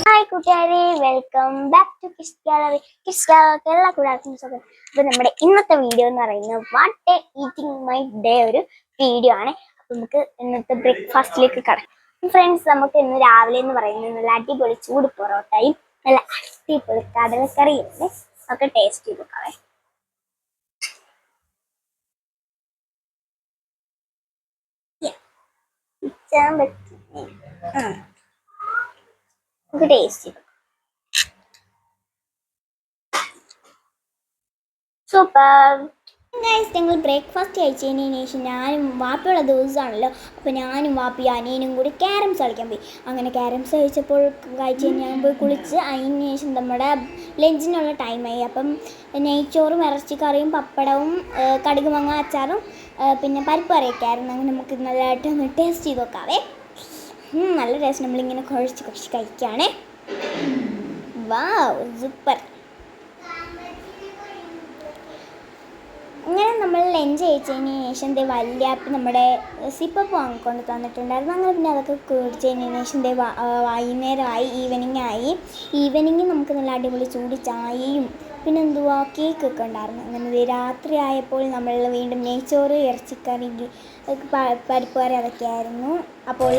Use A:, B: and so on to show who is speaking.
A: Hi കൂട്ടുകാരെ, welcome back to kids gallery. Kids ഗാലറിക്ക് എല്ലാ കൂട്ടുകാർക്കും സ്വാഗതം. അപ്പൊ നമ്മുടെ ഇന്നത്തെ വീഡിയോ എന്ന് പറയുന്നത് what a eating my day ഒരു വീഡിയോ ആണ്. അപ്പൊ നമുക്ക് ഇന്നത്തെ ബ്രേക്ക്ഫാസ്റ്റിലേക്ക് കടക്കാം. ഫ്രണ്ട്സ്, നമുക്ക് ഇന്ന് രാവിലെ എന്ന് പറയുന്നത് നല്ല അടിപൊളി ചൂട് പൊറോട്ടയും നല്ല അടിപൊളി കടലക്കറിയും ഉണ്ട്. ഒക്കെ ടേസ്റ്റ് ചെയ്ത് നോക്കാവേ. നമുക്ക് ടേസ്റ്റ് ചെയ്ത് സൂപ്പർ ഗൈസ്. ഞങ്ങൾ ബ്രേക്ക്ഫാസ്റ്റ് കഴിച്ചതിന് ശേഷം ഞാനും വാപ്പിയുള്ള ദിവസമാണല്ലോ, അപ്പോൾ ഞാനും വാപ്പി അനിയനും കൂടി ക്യാരംസ് കളിക്കാൻ പോയി. അങ്ങനെ ക്യാരംസ് കഴിച്ചതിന് ഞാൻ പോയി കുളിച്ച് അതിന് ശേഷം നമ്മുടെ ലഞ്ചിനുള്ള ടൈമായി. അപ്പം നെയ്ച്ചോറും ഇറച്ചിക്കറിയും പപ്പടവും കടുക് മാങ്ങ അച്ചാറും പിന്നെ പരിപ്പ് കറിയൊക്കെ ആയിരുന്നു. അങ്ങനെ നമുക്ക് നല്ലതായിട്ട് ഒന്ന് ടേസ്റ്റ് ചെയ്ത് നോക്കാവേ. നല്ല ടേസ്റ്റ്. നമ്മളിങ്ങനെ കുഴച്ച് കഴിക്കുകയാണേ. വാവ്, സൂപ്പർ. അങ്ങനെ നമ്മൾ ലഞ്ച് കഴിച്ചതിന് ശേഷം വല്യാപ്പ് നമ്മുടെ സിപ്പപ്പ് വാങ്ങിക്കൊണ്ട് തന്നിട്ടുണ്ടായിരുന്നു. അങ്ങനെ പിന്നെ അതൊക്കെ കുടിച്ചതിന് ശേഷം വൈകുന്നേരമായി, ഈവനിങ് നമുക്ക് നല്ല അടിപൊളി ചൂട് ചായയും പിന്നെ കേക്കൊക്കെ ഉണ്ടായിരുന്നു. അങ്ങനെ രാത്രി ആയപ്പോൾ നമ്മൾ വീണ്ടും നെയ്ച്ചോറ്, ഇറച്ചിക്കറി, പരിപ്പ് കറി അതൊക്കെ ആയിരുന്നു. അപ്പോൾ